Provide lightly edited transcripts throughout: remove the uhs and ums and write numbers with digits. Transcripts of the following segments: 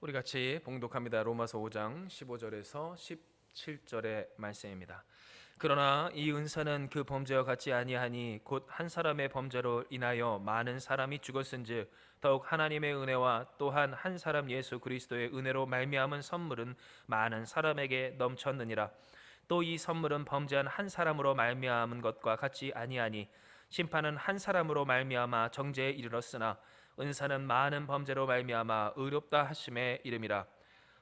우리 같이 봉독합니다. 로마서 5장 15절에서 17절의 말씀입니다. 그러나 이 은사는 그 범죄와 같지 아니하니 곧 한 사람의 범죄로 인하여 많은 사람이 죽었은즉 더욱 하나님의 은혜와 또한 한 사람 예수 그리스도의 은혜로 말미암은 선물은 많은 사람에게 넘쳤느니라. 또 이 선물은 범죄한 한 사람으로 말미암은 것과 같지 아니하니 심판은 한 사람으로 말미암아 정죄에 이르렀으나 은사는 많은 범죄로 말미암아 의롭다 하심의 이름이라.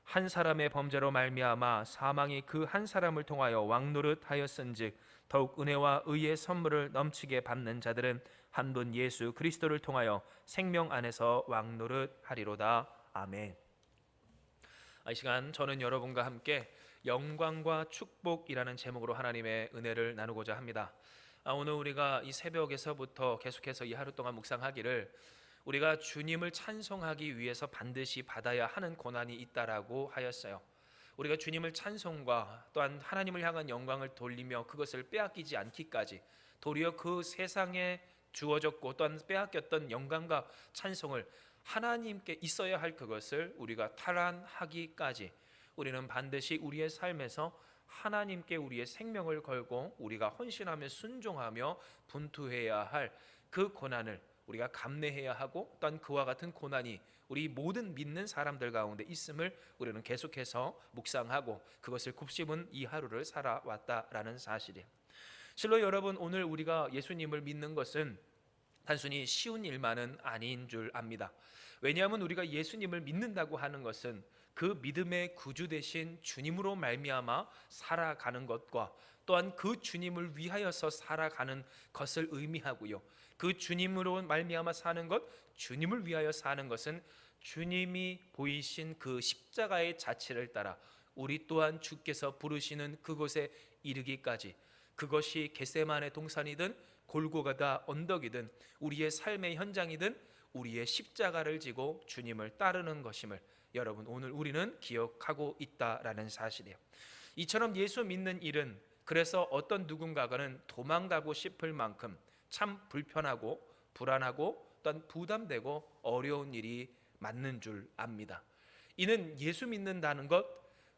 한 사람의 범죄로 말미암아 사망이 그 한 사람을 통하여 왕노릇 하였은즉 더욱 은혜와 의의 선물을 넘치게 받는 자들은 한 분 예수 그리스도를 통하여 생명 안에서 왕노릇 하리로다. 아멘. 이 시간 저는 여러분과 함께 영광과 축복이라는 제목으로 하나님의 은혜를 나누고자 합니다. 오늘 우리가 이 새벽에서부터 계속해서 이 하루 동안 묵상하기를 우리가 주님을 찬송하기 위해서 반드시 받아야 하는 고난이 있다라고 하였어요. 우리가 주님을 찬송과 또한 하나님을 향한 영광을 돌리며 그것을 빼앗기지 않기까지 도리어 그 세상에 주어졌고 또한 빼앗겼던 영광과 찬송을 하나님께 있어야 할 그것을 우리가 탈환하기까지 우리는 반드시 우리의 삶에서 하나님께 우리의 생명을 걸고 우리가 헌신하며 순종하며 분투해야 할 그 고난을 우리가 감내해야 하고 또한 그와 같은 고난이 우리 모든 믿는 사람들 가운데 있음을 우리는 계속해서 묵상하고 그것을 곱씹은 이 하루를 살아왔다라는 사실이에요. 실로 여러분, 오늘 우리가 예수님을 믿는 것은 단순히 쉬운 일만은 아닌 줄 압니다. 왜냐하면 우리가 예수님을 믿는다고 하는 것은 그 믿음의 구주 되신 주님으로 말미암아 살아가는 것과 또한 그 주님을 위하여서 살아가는 것을 의미하고요. 그 주님으로 말미암아 사는 것, 주님을 위하여 사는 것은 주님이 보이신 그 십자가의 자취를 따라 우리 또한 주께서 부르시는 그곳에 이르기까지, 그것이 겟세마네 동산이든 골고가다 언덕이든 우리의 삶의 현장이든 우리의 십자가를 지고 주님을 따르는 것임을 여러분 오늘 우리는 기억하고 있다라는 사실이에요. 이처럼 예수 믿는 일은 그래서 어떤 누군가는 도망가고 싶을 만큼 참 불편하고 불안하고 또한 부담되고 어려운 일이 맞는 줄 압니다. 이는 예수 믿는다는 것,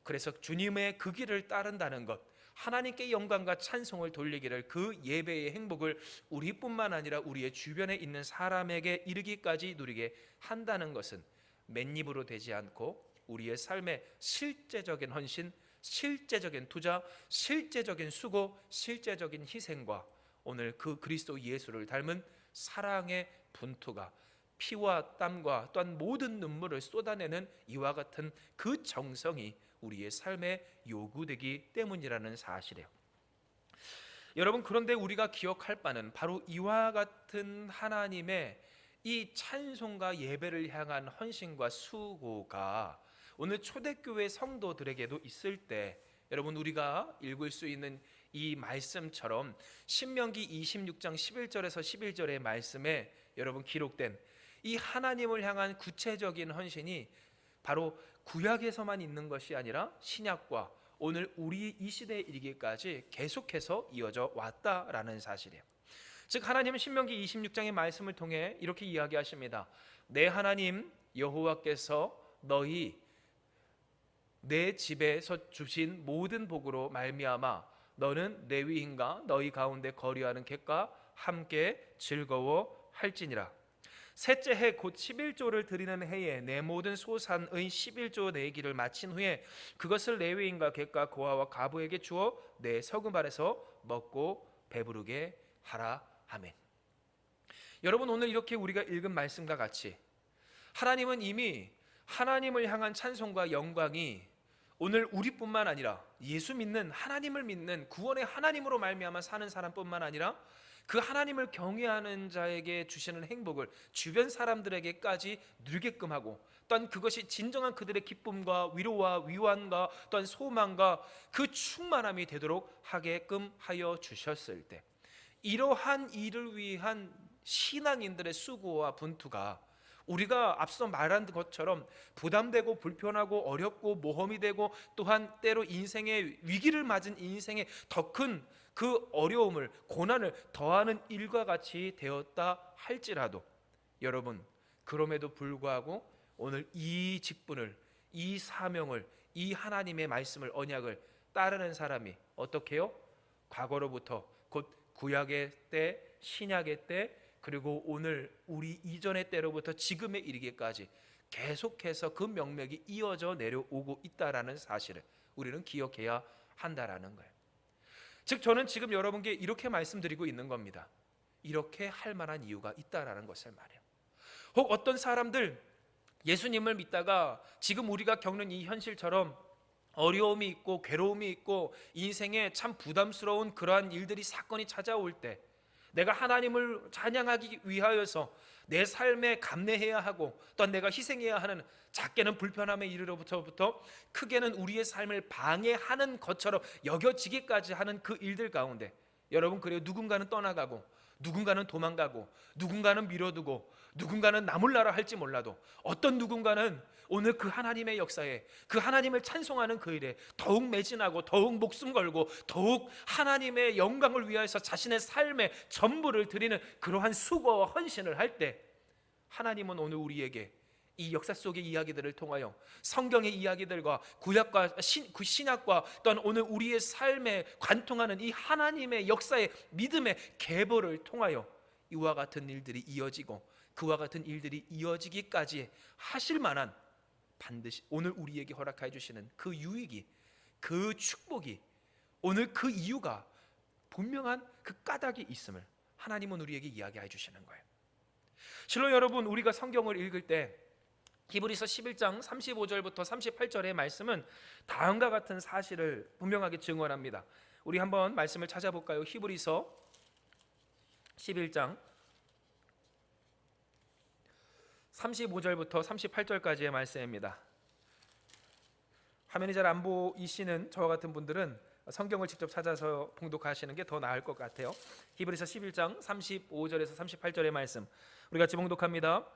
그래서 주님의 그 길을 따른다는 것, 하나님께 영광과 찬송을 돌리기를 그 예배의 행복을 우리뿐만 아니라 우리의 주변에 있는 사람에게 이르기까지 누리게 한다는 것은 맨입으로 되지 않고 우리의 삶의 실제적인 헌신, 실제적인 투자, 실제적인 수고, 실제적인 희생과 오늘 그 그리스도 예수를 닮은 사랑의 분투가 피와 땀과 또한 모든 눈물을 쏟아내는 이와 같은 그 정성이 우리의 삶에 요구되기 때문이라는 사실이에요. 여러분, 그런데 우리가 기억할 바는 바로 이와 같은 하나님의 이 찬송과 예배를 향한 헌신과 수고가 오늘 초대교회 성도들에게도 있을 때 여러분 우리가 읽을 수 있는 이 말씀처럼 신명기 26장 11절에서 11절의 말씀에 여러분 기록된 이 하나님을 향한 구체적인 헌신이 바로 구약에서만 있는 것이 아니라 신약과 오늘 우리 이 시대에 이르기까지 계속해서 이어져 왔다라는 사실이에요. 즉 하나님은 신명기 26장의 말씀을 통해 이렇게 이야기하십니다. 내 하나님 여호와께서 너희 내 집에서 주신 모든 복으로 말미암아 너는 레위인과 너희 가운데 거류하는 객과 함께 즐거워할지니라. 셋째 해 곧 11조를 드리는 해에 내 모든 소산의 11조 내기를 마친 후에 그것을 레위인과 객과 고아와 가부에게 주어 내 서금 아래서 먹고 배부르게 하라. 아멘. 여러분 오늘 이렇게 우리가 읽은 말씀과 같이 하나님은 이미 하나님을 향한 찬송과 영광이 오늘 우리뿐만 아니라 예수 믿는 하나님을 믿는 구원의 하나님으로 말미암아 사는 사람뿐만 아니라 그 하나님을 경외하는 자에게 주시는 행복을 주변 사람들에게까지 누리게끔 하고 또한 그것이 진정한 그들의 기쁨과 위로와 위안과 또한 소망과 그 충만함이 되도록 하게끔 하여 주셨을 때 이러한 일을 위한 신앙인들의 수고와 분투가 우리가 앞서 말한 것처럼 부담되고 불편하고 어렵고 모험이 되고 또한 때로 인생의 위기를 맞은 인생의 더 큰 그 어려움을 고난을 더하는 일과 같이 되었다 할지라도 여러분 그럼에도 불구하고 오늘 이 직분을 이 사명을, 이 하나님의 말씀을, 언약을 따르는 사람이 어떻게 해요? 과거로부터 곧 구약의 때, 신약의 때, 그리고 오늘 우리 이전의 때로부터 지금에 이르기까지 계속해서 그 명맥이 이어져 내려오고 있다라는 사실을 우리는 기억해야 한다라는 거예요. 즉 저는 지금 여러분께 이렇게 말씀드리고 있는 겁니다. 이렇게 할 만한 이유가 있다라는 것을 말해요. 혹 어떤 사람들 예수님을 믿다가 지금 우리가 겪는 이 현실처럼 어려움이 있고 괴로움이 있고 인생에 참 부담스러운 그러한 일들이, 사건이 찾아올 때 내가 하나님을 찬양하기 위하여서 내 삶에 감내해야 하고 또한 내가 희생해야 하는, 작게는 불편함에 이르러부터 크게는 우리의 삶을 방해하는 것처럼 여겨지기까지 하는 그 일들 가운데 여러분, 그래요, 누군가는 떠나가고 누군가는 도망가고 누군가는 미뤄두고 누군가는 나 몰라라 할지 몰라도 어떤 누군가는 오늘 그 하나님의 역사에, 그 하나님을 찬송하는 그 일에 더욱 매진하고 더욱 목숨 걸고 더욱 하나님의 영광을 위하여서 자신의 삶의 전부를 드리는 그러한 수고와 헌신을 할 때 하나님은 오늘 우리에게 이 역사 속의 이야기들을 통하여 성경의 이야기들과 구약과 신약과 또한 오늘 우리의 삶에 관통하는 이 하나님의 역사의 믿음의 계보를 통하여 이와 같은 일들이 이어지고 그와 같은 일들이 이어지기까지 하실 만한, 반드시 오늘 우리에게 허락해 주시는 그 유익이, 그 축복이, 오늘 그 이유가 분명한 그 까닭이 있음을 하나님은 우리에게 이야기해 주시는 거예요. 실로 여러분, 우리가 성경을 읽을 때 히브리서 11장 35절부터 38절의 말씀은 다음과 같은 사실을 분명하게 증언합니다. 우리 한번 말씀을 찾아볼까요? 히브리서 11장 35절부터 38절까지의 말씀입니다. 화면이 잘 안 보이시는 저와 같은 분들은 성경을 직접 찾아서 봉독하시는 게 더 나을 것 같아요. 히브리서 11장 35절에서 38절의 말씀 우리 같이 봉독합니다.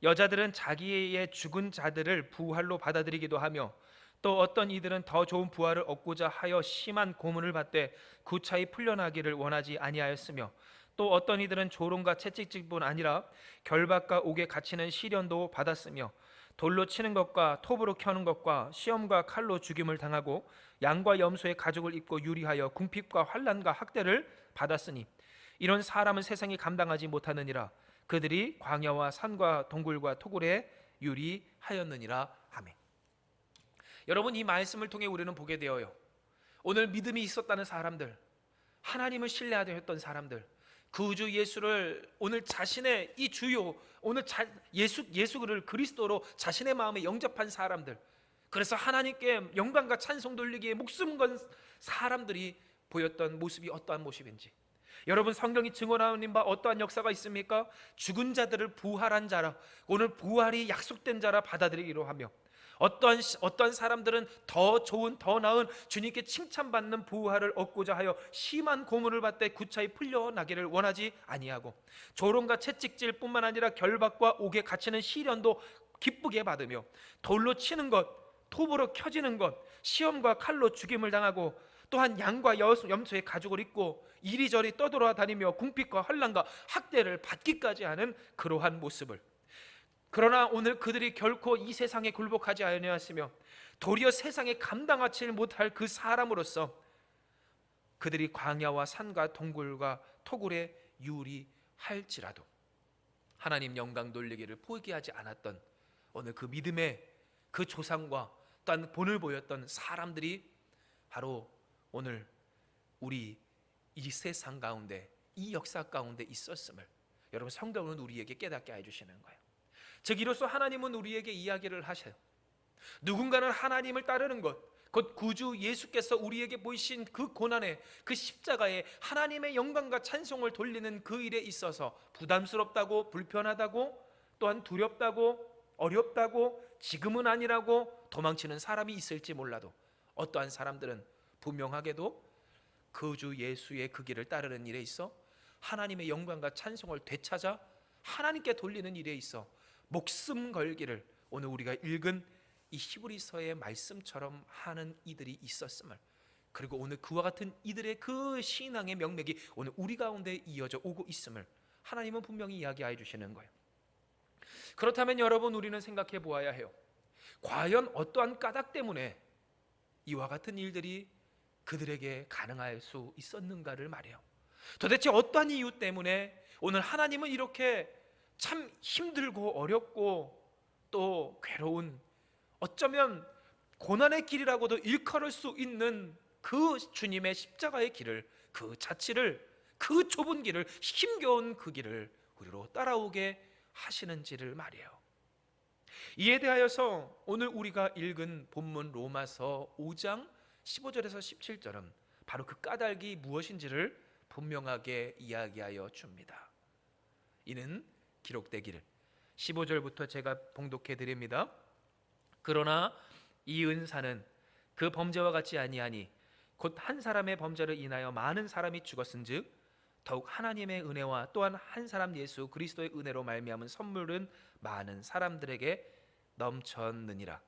여자들은 자기의 죽은 자들을 부활로 받아들이기도 하며 또 어떤 이들은 더 좋은 부활을 얻고자 하여 심한 고문을 받되 구차히 풀려나기를 원하지 아니하였으며 또 어떤 이들은 조롱과 채찍질뿐 아니라 결박과 옥에 갇히는 시련도 받았으며 돌로 치는 것과 톱으로 켜는 것과 시험과 칼로 죽임을 당하고 양과 염소의 가죽을 입고 유리하여 궁핍과 환난과 학대를 받았으니 이런 사람은 세상이 감당하지 못하느니라. 그들이 광야와 산과 동굴과 토굴에 유리하였느니라 하며. 여러분, 이 말씀을 통해 우리는 보게 되어요, 오늘 믿음이 있었다는 사람들, 하나님을 신뢰하려 했던 사람들, 구주 예수를 오늘 자신의 이 주요, 오늘 예수를 그리스도로 자신의 마음에 영접한 사람들, 그래서 하나님께 영광과 찬송 돌리기에 목숨 건 사람들이 보였던 모습이 어떠한 모습인지 여러분, 성경이 증언하는 바 어떠한 역사가 있습니까? 죽은 자들을 부활한 자라, 오늘 부활이 약속된 자라 받아들이기로 하며 어떤 사람들은 더 좋은, 더 나은 주님께 칭찬받는 부활을 얻고자 하여 심한 고문을 받되 구차히 풀려나기를 원하지 아니하고 조롱과 채찍질뿐만 아니라 결박과 옥에 갇히는 시련도 기쁘게 받으며 돌로 치는 것, 톱으로 켜지는 것, 시험과 칼로 죽임을 당하고 또한 양과 염소의 가죽을 입고 이리저리 떠돌아다니며 궁핍과 환난과 학대를 받기까지 하는 그러한 모습을, 그러나 오늘 그들이 결코 이 세상에 굴복하지 아니하였으며 도리어 세상에 감당하지 못할 그 사람으로서 그들이 광야와 산과 동굴과 토굴에 유리할지라도 하나님 영광 돌리기를 포기하지 않았던 오늘 그 믿음의 그 조상과 또한 본을 보였던 사람들이 바로 오늘 우리 이 세상 가운데, 이 역사 가운데 있었음을 여러분, 성경은 우리에게 깨닫게 해주시는 거예요. 즉 이로써 하나님은 우리에게 이야기를 하셔요. 누군가는 하나님을 따르는 것, 곧 구주 예수께서 우리에게 보이신 그 고난에, 그 십자가에 하나님의 영광과 찬송을 돌리는 그 일에 있어서 부담스럽다고, 불편하다고, 또한 두렵다고, 어렵다고, 지금은 아니라고 도망치는 사람이 있을지 몰라도 어떠한 사람들은 분명하게도 구주 예수의 그 길을 따르는 일에 있어 하나님의 영광과 찬송을 되찾아 하나님께 돌리는 일에 있어 목숨 걸기를 오늘 우리가 읽은 이 히브리서의 말씀처럼 하는 이들이 있었음을, 그리고 오늘 그와 같은 이들의 그 신앙의 명맥이 오늘 우리 가운데 이어져 오고 있음을 하나님은 분명히 이야기해 주시는 거예요. 그렇다면 여러분, 우리는 생각해 보아야 해요. 과연 어떠한 까닭 때문에 이와 같은 일들이 그들에게 가능할 수 있었는가를 말해요. 도대체 어떠한 이유 때문에 오늘 하나님은 이렇게 참 힘들고 어렵고 또 괴로운, 어쩌면 고난의 길이라고도 일컬을 수 있는 그 주님의 십자가의 길을, 그 자취를, 그 좁은 길을, 힘겨운 그 길을 우리로 따라오게 하시는지를 말이에요. 이에 대하여서 오늘 우리가 읽은 본문 로마서 5장 15절에서 17절은 바로 그 까닭이 무엇인지를 분명하게 이야기하여 줍니다. 이는 기록되기를, 15절부터 제가 봉독해 드립니다. 그러나 이 은사는 그 범죄와 같지 아니하니 곧 한 사람의 범죄를 인하여 많은 사람이 죽었은즉 더욱 하나님의 은혜와 또한 한 사람 예수 그리스도의 은혜로 말미암은 선물은 많은 사람들에게 넘쳤느니라.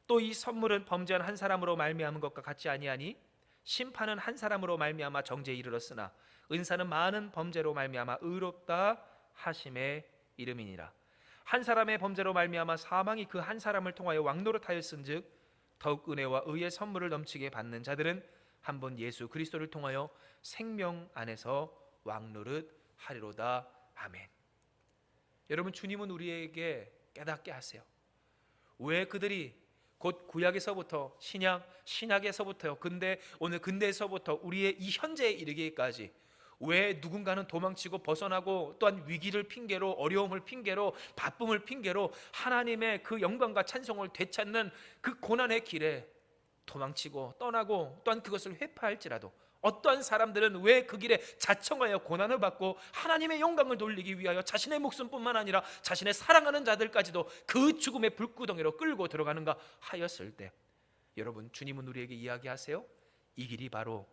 또 이 선물은 범죄한 한 사람으로 말미암은 것과 같지 아니하니 심판은 한 사람으로 말미암아 정죄에 이르렀으나 은사는 많은 범죄로 말미암아 의롭다 하심의 이름이니라. 한 사람의 범죄로 말미암아 사망이 그 한 사람을 통하여 왕노릇하였은즉 더욱 은혜와 의의 선물을 넘치게 받는 자들은 한 번 예수 그리스도를 통하여 생명 안에서 왕노릇하리로다. 아멘. 여러분, 주님은 우리에게 깨닫게 하세요. 왜 그들이 곧 구약에서부터 신약에서부터 오늘 근대에서부터 우리의 이 현재에 이르기까지 왜 누군가는 도망치고 벗어나고 또한 위기를 핑계로, 어려움을 핑계로, 바쁨을 핑계로 하나님의 그 영광과 찬송을 되찾는 그 고난의 길에 도망치고 떠나고 또한 그것을 회파할지라도 어떠한 사람들은 왜 그 길에 자청하여 고난을 받고 하나님의 영광을 돌리기 위하여 자신의 목숨뿐만 아니라 자신의 사랑하는 자들까지도 그 죽음의 불구덩이로 끌고 들어가는가 하였을 때, 여러분, 주님은 우리에게 이야기하세요. 이 길이 바로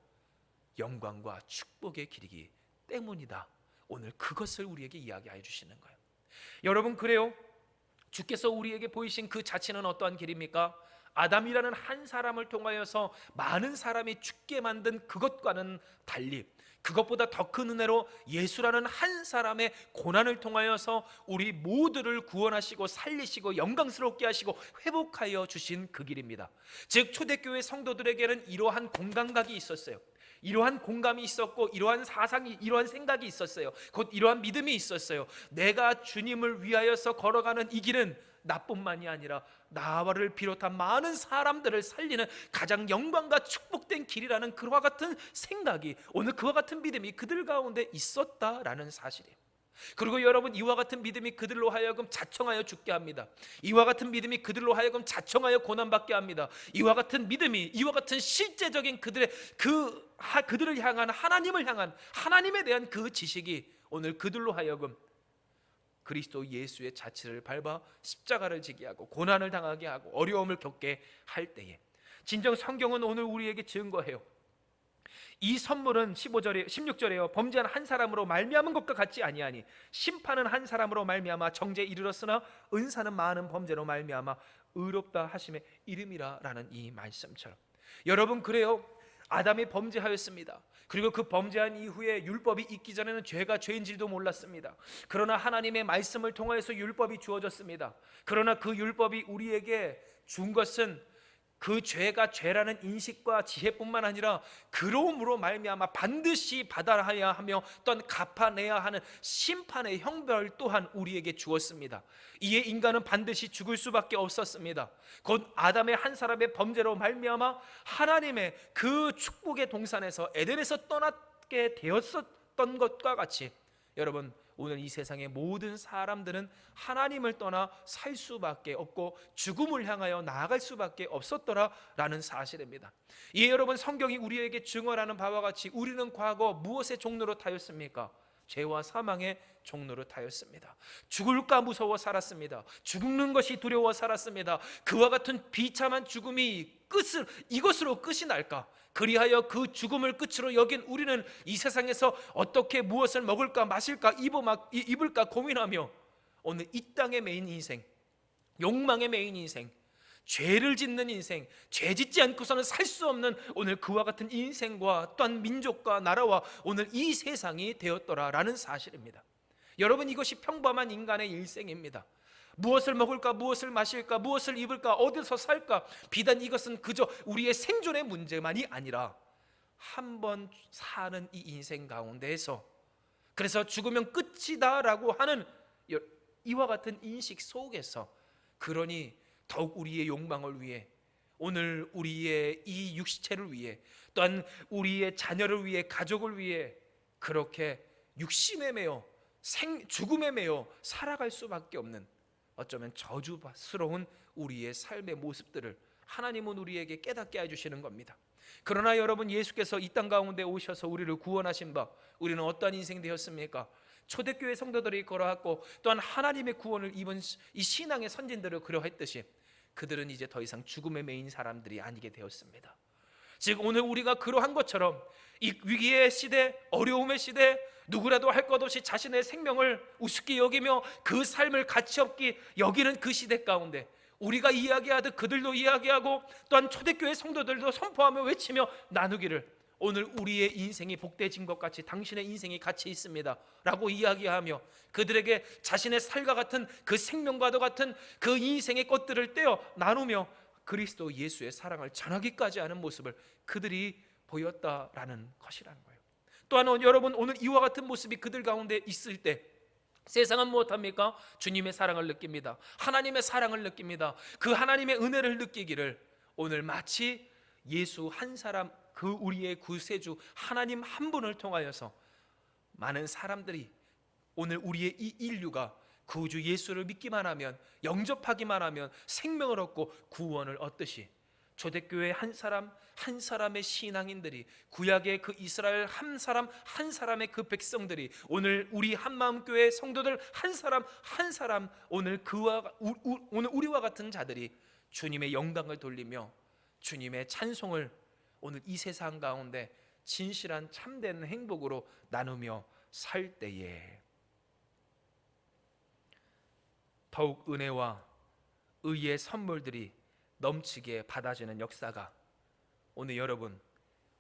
영광과 축복의 길이기 때문이다. 오늘 그것을 우리에게 이야기해 주시는 거예요. 여러분, 그래요. 주께서 우리에게 보이신 그 자체는 어떠한 길입니까? 아담이라는 한 사람을 통하여서 많은 사람이 죽게 만든 그것과는 달리, 그것보다 더 큰 은혜로 예수라는 한 사람의 고난을 통하여서 우리 모두를 구원하시고 살리시고 영광스럽게 하시고 회복하여 주신 그 길입니다. 즉 초대교회 성도들에게는 이러한 공감각이 있었어요. 이러한 공감이 있었고 이러한 사상이, 이러한 생각이 있었어요. 곧 이러한 믿음이 있었어요. 내가 주님을 위하여서 걸어가는 이 길은 나뿐만이 아니라 나를 비롯한 많은 사람들을 살리는 가장 영광과 축복된 길이라는 그와 같은 생각이, 오늘 그와 같은 믿음이 그들 가운데 있었다라는 사실이에요. 그리고 여러분, 이와 같은 믿음이 그들로 하여금 자청하여 죽게 합니다. 이와 같은 믿음이 그들로 하여금 자청하여 고난받게 합니다. 이와 같은 믿음이, 이와 같은 실제적인 그들을 향한, 하나님을 향한, 하나님에 대한 그 지식이 오늘 그들로 하여금 그리스도 예수의 자취를 밟아 십자가를 지게 하고 고난을 당하게 하고 어려움을 겪게 할 때에, 진정 성경은 오늘 우리에게 증거해요. 이 선물은 16절에요. 범죄한 한 사람으로 말미암은 것과 같지 아니하니 심판은 한 사람으로 말미암아 정죄에 이르렀으나 은사는 많은 범죄로 말미암아 의롭다 하심의 이름이라라는 이 말씀처럼, 여러분, 그래요. 아담이 범죄하였습니다. 그리고 그 범죄한 이후에 율법이 있기 전에는 죄가 죄인지도 몰랐습니다. 그러나 하나님의 말씀을 통하여서 율법이 주어졌습니다. 그러나 그 율법이 우리에게 준 것은 그 죄가 죄라는 인식과 지혜뿐만 아니라 그러므로 말미암아 반드시 받아야 하며 또한 갚아내야 하는 심판의 형벌 또한 우리에게 주었습니다. 이에 인간은 반드시 죽을 수밖에 없었습니다. 곧 아담의 한 사람의 범죄로 말미암아 하나님의 그 축복의 동산에서 에덴에서 떠나게 되었었던 것과 같이, 여러분, 오늘 이 세상의 모든 사람들은 하나님을 떠나 살 수밖에 없고 죽음을 향하여 나아갈 수밖에 없었더라라는 사실입니다. 이에 여러분, 성경이 우리에게 증언하는 바와 같이 우리는 과거 무엇의 종로로 타였습니까? 죄와 사망의 종로로 타였습니다. 죽을까 무서워 살았습니다. 죽는 것이 두려워 살았습니다. 그와 같은 비참한 죽음이 이것으로 끝이 날까? 그리하여 그 죽음을 끝으로 여긴 우리는 이 세상에서 어떻게 무엇을 먹을까 마실까 입을까 고민하며 오늘 이 땅의 메인 인생, 욕망의 메인 인생, 죄를 짓는 인생, 죄 짓지 않고서는 살 수 없는 오늘 그와 같은 인생과 또한 민족과 나라와 오늘 이 세상이 되었더라라는 사실입니다. 여러분, 이것이 평범한 인간의 일생입니다. 무엇을 먹을까, 무엇을 마실까, 무엇을 입을까, 어디서 살까, 비단 이것은 그저 우리의 생존의 문제만이 아니라 한 번 사는 이 인생 가운데에서, 그래서 죽으면 끝이다라고 하는 이와 같은 인식 속에서, 그러니 더욱 우리의 욕망을 위해, 오늘 우리의 이 육체를 위해, 또한 우리의 자녀를 위해, 가족을 위해 그렇게 육신에 매여 죽음에 매여 살아갈 수밖에 없는, 어쩌면 저주스러운 우리의 삶의 모습들을 하나님은 우리에게 깨닫게 해주시는 겁니다. 그러나 여러분, 예수께서 이 땅 가운데 오셔서 우리를 구원하신 바, 우리는 어떠한 인생 되었습니까? 초대교회 성도들이 그러했고, 또한 하나님의 구원을 입은 이 신앙의 선진들을 그러했듯이 그들은 이제 더 이상 죽음에 매인 사람들이 아니게 되었습니다. 즉 오늘 우리가 그러한 것처럼 이 위기의 시대, 어려움의 시대, 누구라도 할 것 없이 자신의 생명을 우습게 여기며 그 삶을 가치없게 여기는 그 시대 가운데, 우리가 이야기하듯 그들도 이야기하고, 또한 초대교회 성도들도 선포하며 외치며 나누기를, 오늘 우리의 인생이 복되진 것 같이 당신의 인생이 가치 있습니다 라고 이야기하며, 그들에게 자신의 살과 같은 그 생명과도 같은 그 인생의 것들을 떼어 나누며 그리스도 예수의 사랑을 전하기까지 하는 모습을 그들이 보였다라는 것이라는 거예요. 또한 여러분, 오늘 이와 같은 모습이 그들 가운데 있을 때 세상은 무엇합니까? 주님의 사랑을 느낍니다. 하나님의 사랑을 느낍니다. 그 하나님의 은혜를 느끼기를 오늘 마치 예수 한 사람, 그 우리의 구세주 하나님 한 분을 통하여서 많은 사람들이, 오늘 우리의 이 인류가 구주 예수를 믿기만 하면, 영접하기만 하면 생명을 얻고 구원을 얻듯이, 초대교회 한 사람 한 사람의 신앙인들이, 구약의 그 이스라엘 한 사람 한 사람의 그 백성들이, 오늘 우리 한마음교회 성도들 한 사람 한 사람, 오늘 오늘 우리와 같은 자들이 주님의 영광을 돌리며 주님의 찬송을 오늘 이 세상 가운데 진실한 참된 행복으로 나누며 살 때에 더욱 은혜와 의의 선물들이 넘치게 받아지는 역사가 오늘 여러분,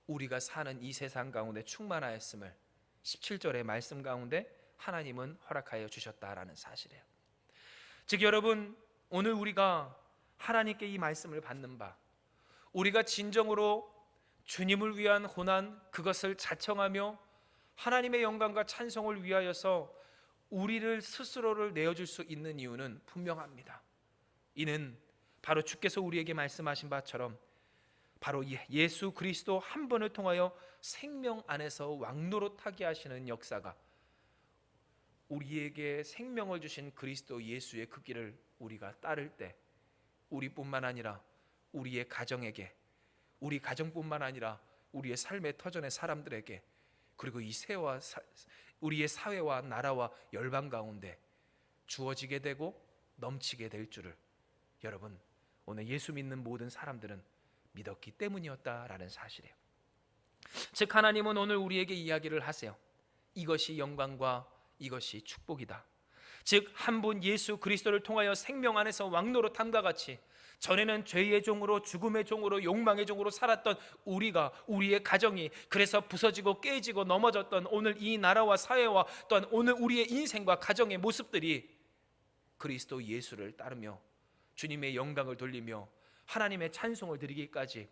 우리가 사는 이 세상 가운데 충만하였음을 17절의 말씀 가운데 하나님은 허락하여 주셨다라는 사실이에요. 즉 여러분, 오늘 우리가 하나님께 이 말씀을 받는 바, 우리가 진정으로 주님을 위한 고난, 그것을 자청하며 하나님의 영광과 찬송을 위하여서 우리를 스스로를 내어줄 수 있는 이유는 분명합니다. 이는 바로 주께서 우리에게 말씀하신 바처럼 바로 예수 그리스도 한 분을 통하여 생명 안에서 왕노릇하게 하시는 역사가, 우리에게 생명을 주신 그리스도 예수의 그 길을 우리가 따를 때, 우리뿐만 아니라 우리의 가정에게, 우리 가정뿐만 아니라 우리의 삶의 터전의 사람들에게, 그리고 우리의 사회와 나라와 열방 가운데 주어지게 되고 넘치게 될 줄을 여러분, 오늘 예수 믿는 모든 사람들은 믿었기 때문이었다라는 사실이에요. 즉 하나님은 오늘 우리에게 이야기를 하세요. 이것이 영광과 이것이 축복이다. 즉 한 분 예수 그리스도를 통하여 생명 안에서 왕노릇함과 같이, 전에는 죄의 종으로, 죽음의 종으로, 욕망의 종으로 살았던 우리가, 우리의 가정이 그래서 부서지고 깨지고 넘어졌던 오늘 이 나라와 사회와 또한 오늘 우리의 인생과 가정의 모습들이 그리스도 예수를 따르며 주님의 영광을 돌리며 하나님의 찬송을 드리기까지,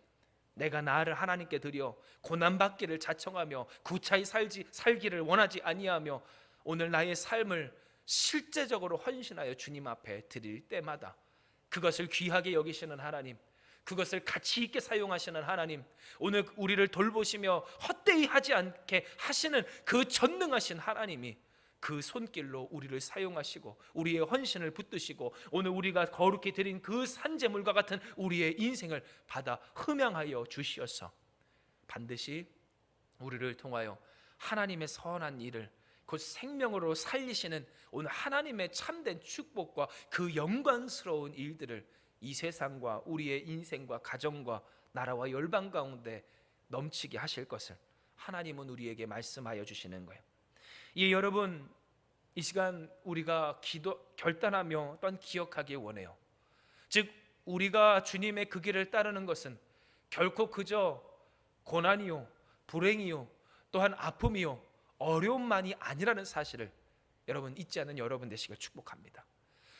내가 나를 하나님께 드려 고난받기를 자청하며 구차히 살기를 원하지 아니하며 오늘 나의 삶을 실제적으로 헌신하여 주님 앞에 드릴 때마다 그것을 귀하게 여기시는 하나님, 그것을 가치 있게 사용하시는 하나님, 오늘 우리를 돌보시며 헛되이 하지 않게 하시는 그 전능하신 하나님이 그 손길로 우리를 사용하시고 우리의 헌신을 붙드시고 오늘 우리가 거룩히 드린 그 산제물과 같은 우리의 인생을 받아 흠양하여 주시어서 반드시 우리를 통하여 하나님의 선한 일을, 곧 생명으로 살리시는 오늘 하나님의 참된 축복과 그 영광스러운 일들을 이 세상과 우리의 인생과 가정과 나라와 열방 가운데 넘치게 하실 것을 하나님은 우리에게 말씀하여 주시는 거예요. 이 여러분, 이 시간 우리가 결단하며 또한 기억하기 원해요. 즉 우리가 주님의 그 길을 따르는 것은 결코 그저 고난이요, 불행이요, 또한 아픔이요, 어려움만이 아니라는 사실을 여러분 잊지 않는 여러분 되시길 축복합니다.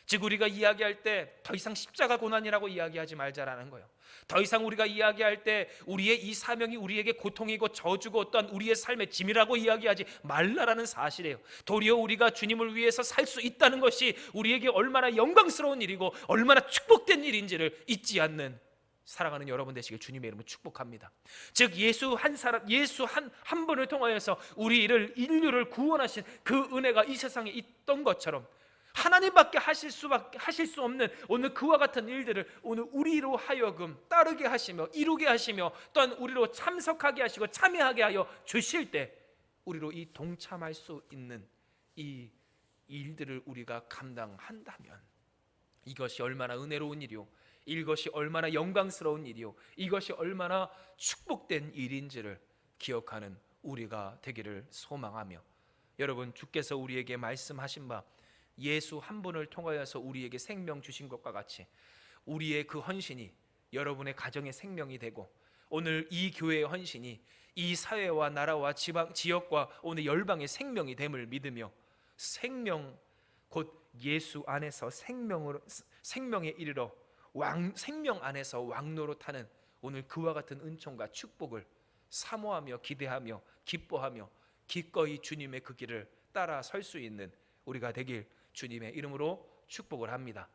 즉 우리가 이야기할 때 더 이상 십자가 고난이라고 이야기하지 말자라는 거예요. 더 이상 우리가 이야기할 때 우리의 이 사명이 우리에게 고통이고 저주고 어떠한 우리의 삶의 짐이라고 이야기하지 말라라는 사실이에요. 도리어 우리가 주님을 위해서 살 수 있다는 것이 우리에게 얼마나 영광스러운 일이고 얼마나 축복된 일인지를 잊지 않는 사랑하는 여러분 되시길 주님의 이름으로 축복합니다. 즉 예수 한 분을 통하여서 우리를 인류를 구원하신 그 은혜가 이 세상에 있던 것처럼 하나님밖에 하실 수 없는 오늘 그와 같은 일들을 오늘 우리로 하여금 따르게 하시며 이루게 하시며 또한 우리로 참석하게 하시고 참여하게 하여 주실 때 우리로 이 동참할 수 있는 이 일들을 우리가 감당한다면 이것이 얼마나 은혜로운 일이요, 이것이 얼마나 영광스러운 일이요, 이것이 얼마나 축복된 일인지를 기억하는 우리가 되기를 소망하며, 여러분 주께서 우리에게 말씀하신 바 예수 한 분을 통하여서 우리에게 생명 주신 것과 같이 우리의 그 헌신이 여러분의 가정의 생명이 되고 오늘 이 교회의 헌신이 이 사회와 나라와 지역과 오늘 열방의 생명이 됨을 믿으며 생명 곧 예수 안에서 생명에 이르러 생명 안에서 왕노릇하는 오늘 그와 같은 은총과 축복을 사모하며 기대하며 기뻐하며 기꺼이 주님의 그 길을 따라 설 수 있는 우리가 되길 주님의 이름으로 축복을 합니다.